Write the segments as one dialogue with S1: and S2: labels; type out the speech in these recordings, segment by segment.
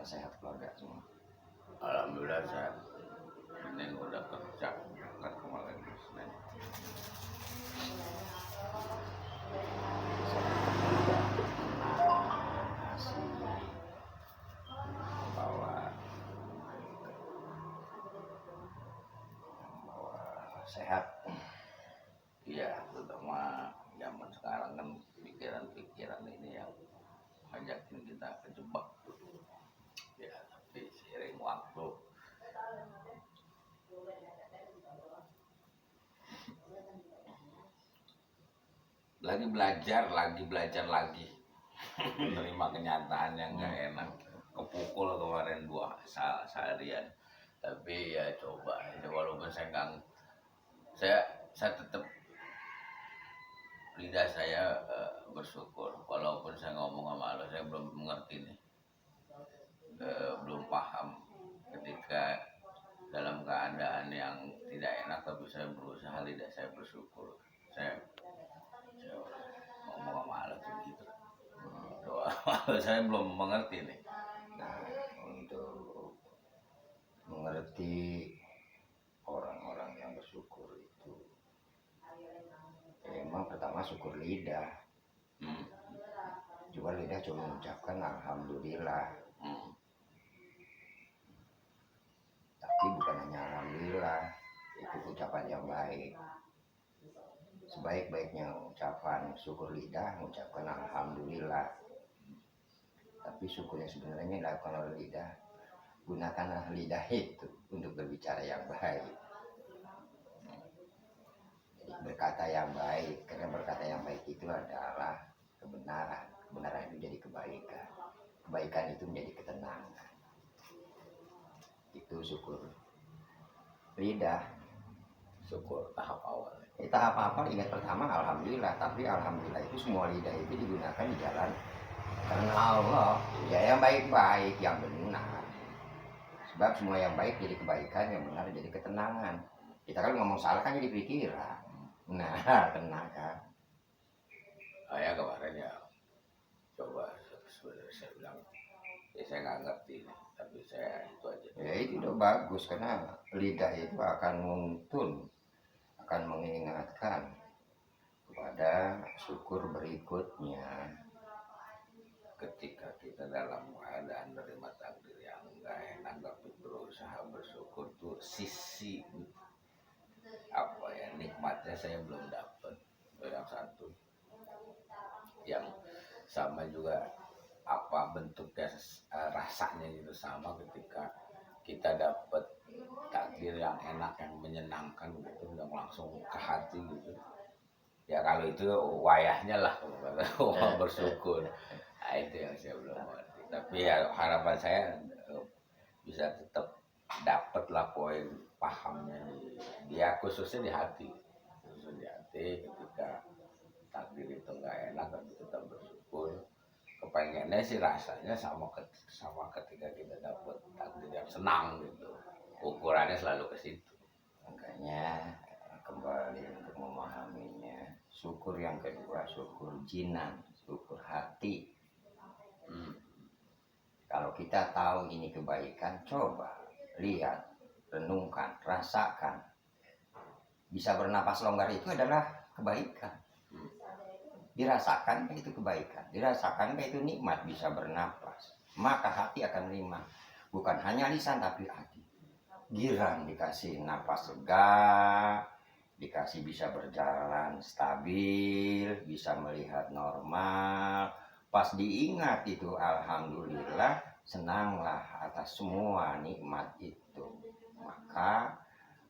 S1: sehat keluarga semua?
S2: Alhamdulillah sehat. Ini udah kerja kan kemarin Senin.
S1: Masih bawa sehat.
S2: Iya, terutama zaman sekarang kan pikiran-pikiran ini yang ngajakin kita kejebak tuh. Ya, tapi seiring waktu lagi belajar lagi menerima kenyataan yang nggak enak. Kepukul kemarin seharian, tapi ya coba aja, walaupun saya tetap lidah saya bersyukur, walaupun saya ngomong sama Allah saya belum mengerti nih, belum paham ketika dalam keadaan yang tidak enak, tapi saya berusaha lidah saya bersyukur. Saya ngomong sama Allah gitu. Doa saya belum mengerti nih.
S1: Nah, untuk mengerti orang-orang yang bersyukur itu, emang pertama syukur lidah. Juga lidah cuma mengucapkan alhamdulillah. Tapi bukan hanya alhamdulillah, itu ucapan yang baik. Sebaik-baiknya ucapan syukur lidah mengucapkan alhamdulillah. Tapi syukur yang sebenarnya dilakukan oleh lidah, gunakanlah lidah itu untuk berbicara yang baik. Jadi berkata yang baik, karena berkata yang baik itu adalah kebenaran. Kebenaran itu jadi kebaikan. Kebaikan itu menjadi ketenangan. Itu syukur lidah.
S2: Syukur tahap awal.
S1: Tahap apa? Ingat pertama alhamdulillah, tapi alhamdulillah itu semua lidah itu digunakan di jalan karena Allah, ya yang baik-baik, yang benar. Sebab semua yang baik jadi kebaikan, yang benar jadi ketenangan. Kita kan ngomong salah kan jadi pikiran. Nah, tenang kan.
S2: Saya kemarin ya coba, sebenarnya saya bilang ya saya nggak ngerti nih, tapi saya itu aja.
S1: Ya itu udah bagus, karena lidah itu akan menuntun, akan mengingatkan kepada syukur berikutnya.
S2: Ketika kita dalam keadaan menerima takdir yang nggak enak, tapi berusaha bersyukur tuh sisi apa ya, nikmatnya saya belum dapat. Yang satu, yang sama juga apa bentuknya, rasanya gitu sama ketika kita dapat takdir yang enak, yang menyenangkan gitu, yang langsung ke hati gitu. Ya kalau itu wayahnya lah kalau bersyukur. Nah, itu yang saya belum mengerti. Tapi ya harapan saya bisa tetap dapat lah poin pahamnya ya, khususnya di hati. Ketika takdir itu nggak enak, tapi tetap bersyukur. Kepengennya sih rasanya sama ketika kita dapat takdir yang senang gitu. Ukurannya selalu ke situ.
S1: Makanya kembali untuk memahaminya, syukur yang kedua syukur jinan, syukur hati. Kalau kita tahu ini kebaikan, coba lihat, renungkan, rasakan. Bisa bernapas longgar itu adalah kebaikan. Dirasakan itu kebaikan, dirasakan itu nikmat bisa bernapas. Maka hati akan menerima, bukan hanya lisan tapi hati. Girang dikasih napas lega, dikasih bisa berjalan stabil, bisa melihat normal. Pas diingat itu alhamdulillah, senanglah atas semua nikmat itu. Maka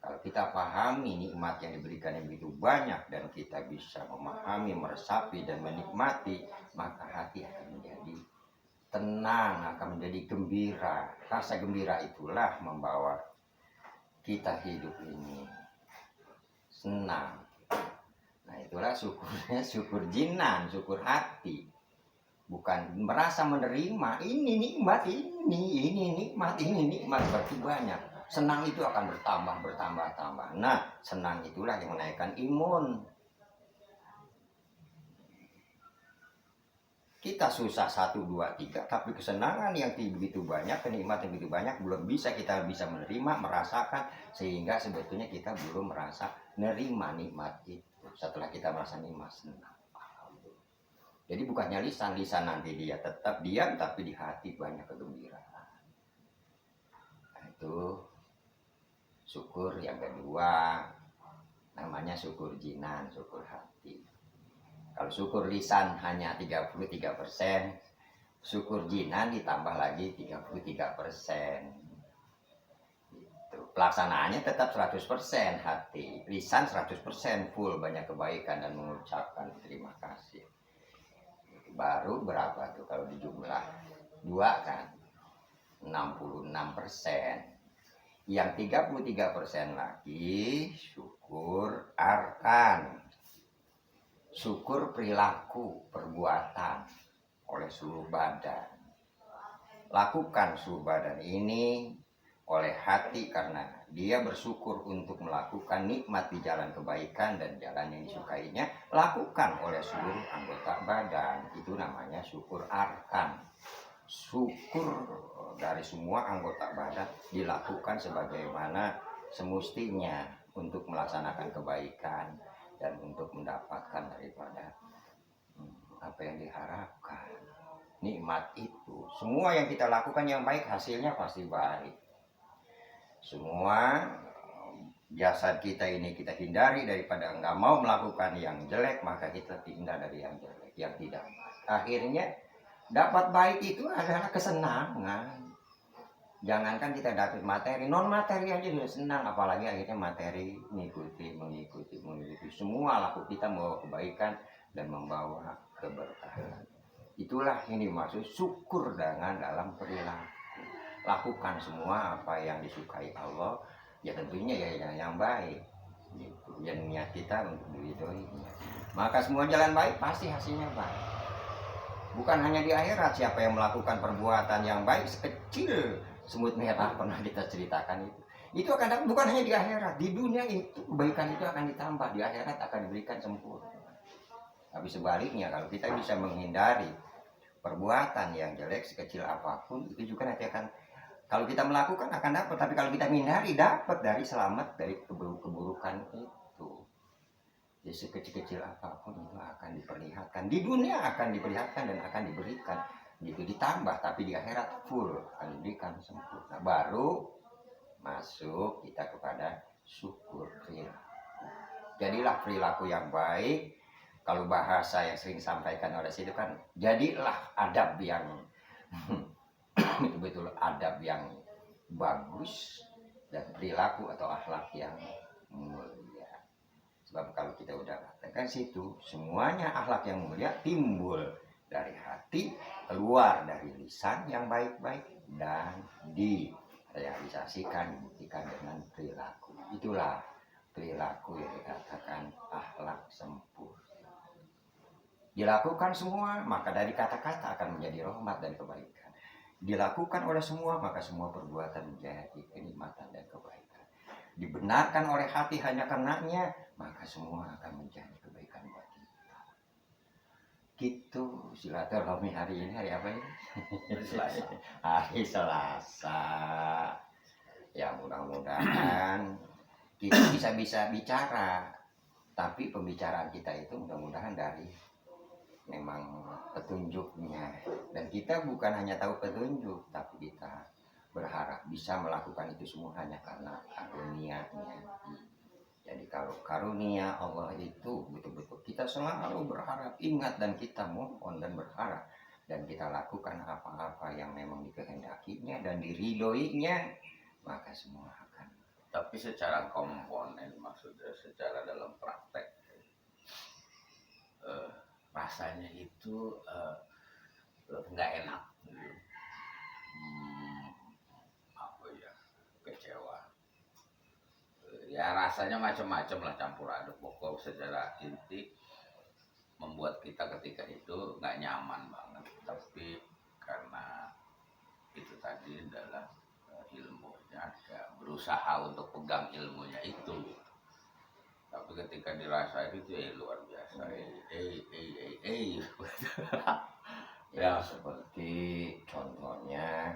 S1: kalau kita pahami nikmat yang diberikan yang begitu banyak dan kita bisa memahami, meresapi dan menikmati, maka hati akan menjadi tenang, akan menjadi gembira. Rasa gembira itulah membawa kita hidup ini senang. Nah itulah syukurnya, syukur jinan, syukur hati. Bukan merasa menerima, ini nikmat, ini nikmat, berarti banyak. Senang itu akan bertambah. Nah, senang itulah yang menaikkan imun. Kita susah 1, 2, 3, tapi kesenangan yang begitu banyak, kenikmatan yang begitu banyak, belum bisa kita bisa menerima, merasakan, sehingga sebetulnya kita belum merasa nerima nikmat itu. Setelah kita merasa nikmat, senang. Jadi bukannya lisan nanti dia tetap diam, tapi di hati banyak kegembiraan. Nah, itu syukur yang kedua, namanya syukur jinan, syukur hati. Kalau syukur lisan hanya 33%, syukur jinan ditambah lagi 33%. Gitu. Pelaksanaannya tetap 100% hati, lisan 100% full banyak kebaikan dan mengucapkan terima kasih. Baru berapa tuh kalau dijumlah? 2 kan? 66%. Yang 33% lagi syukur arkan. Syukur perilaku, perbuatan oleh seluruh badan. Lakukan seluruh badan ini oleh hati karena dia bersyukur untuk melakukan nikmat di jalan kebaikan dan jalan yang disukainya. Lakukan oleh seluruh anggota badan. Itu namanya syukur arkan. Syukur dari semua anggota badan dilakukan sebagaimana semestinya untuk melaksanakan kebaikan dan untuk mendapatkan daripada apa yang diharapkan. Nikmat itu, semua yang kita lakukan yang baik hasilnya pasti baik. Semua jasad kita ini kita hindari daripada nggak mau melakukan yang jelek, maka kita hindar dari yang jelek, yang tidak. Akhirnya dapat baik itu adalah kesenangan. Jangankan kita dapat materi, non materi aja sudah senang, apalagi akhirnya materi mengikuti. Semua laku kita membawa kebaikan dan membawa keberkahan. Itulah ini maksud syukur dengan dalam perilaku. Lakukan semua apa yang disukai Allah, ya tentunya ya yang baik. Gitu. Yang niat kita untuk diridhoinya. Maka semua jalan baik pasti hasilnya baik. Bukan hanya di akhirat, siapa yang melakukan perbuatan yang baik sekecil semut merah pernah kita ceritakan itu akan dapat, bukan hanya di akhirat, di dunia itu kebaikan itu akan ditambah, di akhirat akan diberikan sempurna. Tapi sebaliknya kalau kita bisa menghindari perbuatan yang jelek sekecil apapun, itu juga nanti akan, kalau kita melakukan akan dapat, tapi kalau kita menghindari dapat dari selamat dari keburukan itu. Jadi sekecil-kecil apapun itu akan diperlihatkan, di dunia akan diperlihatkan dan akan diberikan. Gitu ditambah, tapi di akhirat full akan diberikan sempurna. Baru masuk kita kepada syukur perilaku. Jadilah perilaku yang baik. Kalau bahasa yang sering disampaikan oleh situ kan, jadilah adab yang betul-betul adab yang bagus dan perilaku atau akhlak yang mulia. Sebab kalau kita udah katakan situ, semuanya akhlak yang mulia timbul dari hati, keluar dari lisan yang baik-baik, dan direalisasikan, dibuktikan dengan perilaku. Itulah perilaku yang dikatakan akhlak sempurna. Dilakukan semua, maka dari kata-kata akan menjadi rahmat dan kebaikan. Dilakukan oleh semua, maka semua perbuatan menjadi kenikmatan dan kebaikan. Dibenarkan oleh hati hanya karenanya, maka semua akan menjadi kebaikan buat kita. Gitu silaturahmi hari ini, hari apa ini?
S2: Selasa.
S1: Hari Selasa. Ya mudah-mudahan kita bisa bicara, tapi pembicaraan kita itu mudah-mudahan dari memang petunjuknya, dan kita bukan hanya tahu petunjuk, tapi kita berharap bisa melakukan itu semua hanya karena karunia-Nya. Jadi kalau karunia Allah itu betul-betul kita selalu berharap, ingat, dan kita mohon dan berharap, dan kita lakukan apa-apa yang memang dikehendakinya dan diridhoinya, maka semua akan.
S2: Tapi secara komponen, maksudnya secara dalam praktek, rasanya itu nggak enak. Apa ya, kecewa. Ya rasanya macam-macam lah, campur aduk. Pokok secara inti membuat kita ketika itu nggak nyaman banget. Tapi karena itu tadi adalah ilmunya, ya berusaha untuk pegang ilmunya itu. Tapi ketika dirasain itu luar biasa.
S1: Ya,
S2: Ya.
S1: seperti contohnya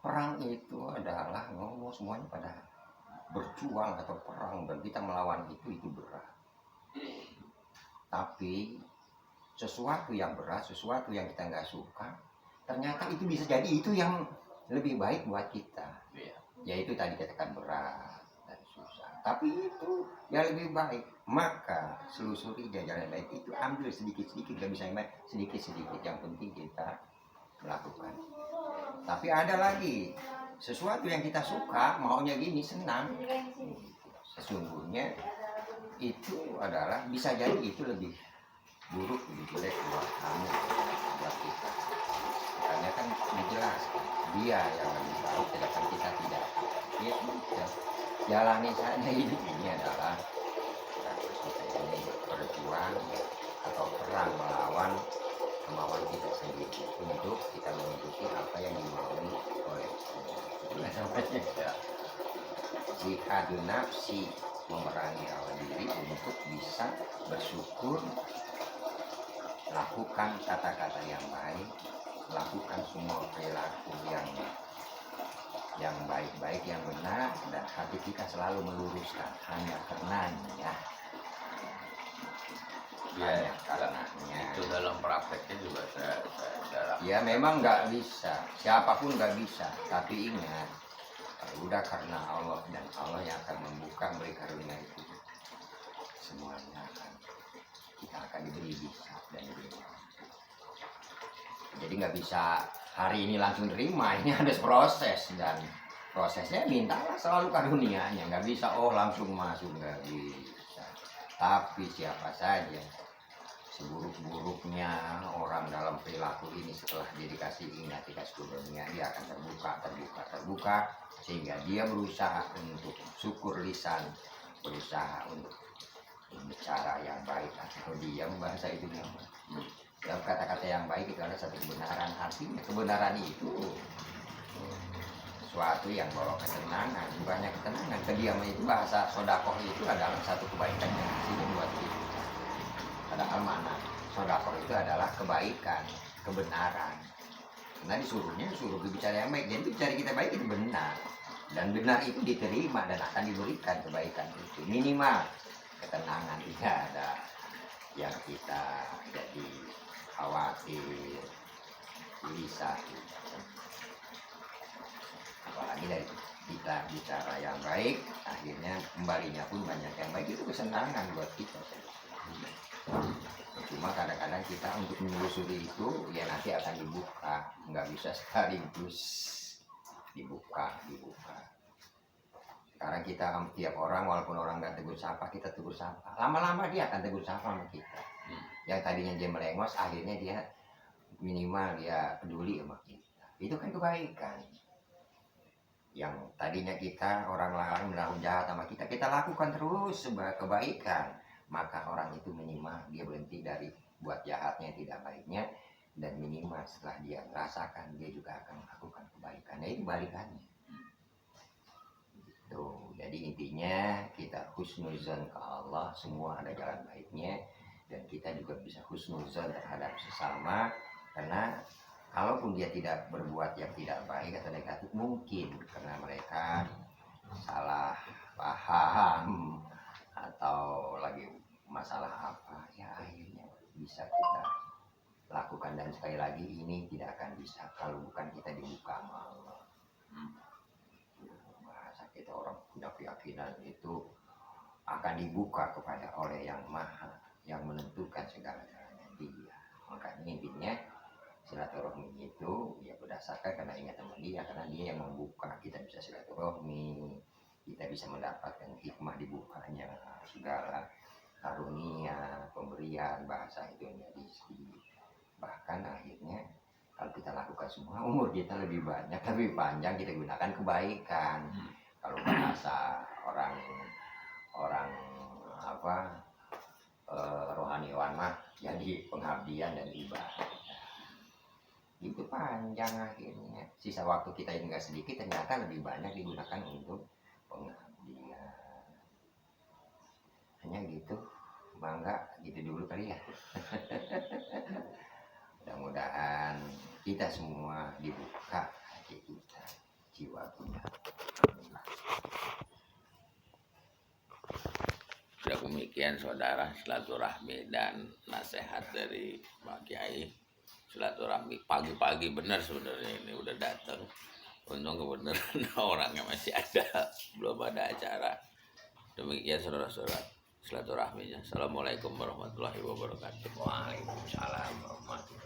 S1: perang itu adalah ngomong semuanya pada berjuang atau perang dan kita melawan itu berat. Tapi sesuatu yang berat, sesuatu yang kita nggak suka, ternyata itu bisa jadi itu yang lebih baik buat kita.
S2: Iya.
S1: Yaitu tadi katakan berat dan susah. Tapi itu yang lebih baik. Maka selusuri jalan baik itu, ambil sedikit-sedikit, gak bisa yang baik, sedikit-sedikit. Yang penting kita melakukan. Tapi ada lagi sesuatu yang kita suka, maunya gini, senang. Sesungguhnya itu adalah bisa jadi itu lebih buruk, lebih jelek buat kamu, buat kita. Karena kan dijelaskan dia yang lebih baik, sedangkan kita tidak. Ya sudah, jalani saja hidup ini adalah kita ini berjuang atau perang melawan kemauan kita sendiri untuk kita mengikuti apa yang dimaui oleh Allah. Itulah namanya ya. Jihadun nafsi, memerangi hawa diri untuk bisa bersyukur, lakukan kata-kata yang baik, lakukan semua perilaku yang baik-baik, yang benar, dan hati kita selalu meluruskan hanya karenanya.
S2: Ya,
S1: Karenanya.
S2: itu dalam prakteknya juga saya
S1: Ya memang nggak bisa, siapapun nggak bisa. Tapi ingat, kalau udah karena Allah dan Allah yang akan membuka beri karunia itu, semuanya kita akan diberi bisa dan diberi mampu. Jadi nggak bisa hari ini langsung terima, ini ada proses dan prosesnya mintalah selalu karunianya. Nggak bisa langsung masuk, nggak bisa. Tapi siapa saja seburuk-buruknya orang dalam perilaku ini, setelah dia dikasih ingat, dikasih karunia, dia akan terbuka sehingga dia berusaha untuk syukur lisan, berusaha untuk bicara yang baik atau diam, bahasa itu dalam kata-kata yang baik itu adalah satu kebenaran. Artinya kebenaran itu sesuatu yang bawa ketenangan, bukannya ketenangan. Kediaman itu, bahasa sodakoh itu adalah satu kebaikan yang disini buat kita. Padahal mana sodakoh itu adalah kebaikan, kebenaran. Karena suruh berbicara yang baik. Jadi bicara kita baik itu benar, dan benar itu diterima dan akan diberikan kebaikan itu. Minimal ketenangan, tidak ada yang kita jadi khawatir, gelisah. Apalagi dari kita bicara yang baik, akhirnya kembalinya pun banyak yang baik, itu kesenangan buat kita. Cuma kadang-kadang kita untuk menelusuri itu ya nanti akan dibuka, nggak bisa sekaligus dibuka. Sekarang kita tiap orang, walaupun orang nggak tegur sapa, kita tegur sapa, lama-lama dia akan tegur sapa sama kita. Yang tadinya dia melengos, akhirnya dia minimal dia peduli sama kita. Itu kan kebaikan. Yang tadinya kita orang lain melakukan jahat sama kita, kita lakukan terus sebagai kebaikan, maka orang itu minimal dia berhenti dari buat jahatnya, tidak baiknya, dan minimal setelah dia merasakan, dia juga akan melakukan kebaikan. Nah, itu balikannya. Tuh, jadi intinya kita husnuzon ke Allah, semua ada jalan baiknya, dan kita juga bisa husnuzon terhadap sesama, karena kalaupun dia tidak berbuat yang tidak baik atau negatif, mungkin karena mereka salah paham atau lagi masalah apa, ya akhirnya bisa kita lakukan. Dan sekali lagi, ini tidak akan bisa kalau bukan kita dibuka sama Allah. Bahasa kita orang punya keyakinan itu akan dibuka kepada oleh yang maha, yang menentukan segala-galanya, dia. Makanya intinya silaturahmi itu ya berdasarkan karena ingat sama dia, karena dia yang membuka, kita bisa silaturahmi, kita bisa mendapatkan hikmah dibukanya segala karunia, pemberian, bahasa itu yang jadi. Bahkan akhirnya kalau kita lakukan semua, umur kita lebih banyak, lebih panjang, kita gunakan kebaikan. Kalau bahasa orang apa rohaniwan mah jadi pengabdian dan ibadah. Itu panjang, akhirnya sisa waktu kita yang enggak sedikit ternyata lebih banyak digunakan untuk pengabdian. Hanya gitu, bangga gitu dulu kali ya. mudah-mudahan kita semua dibuka hati kita, jiwa kita.
S2: Sudah demikian saudara, silaturahmi dan nasihat dari Pak Kiai. Silaturahmi pagi-pagi benar sebenarnya ini udah datang. Untung kebenaran orangnya masih ada, belum ada acara. Demikian saudara-saudara, silaturahminya. Assalamualaikum warahmatullahi wabarakatuh.
S1: Waalaikumsalam warahmatullahi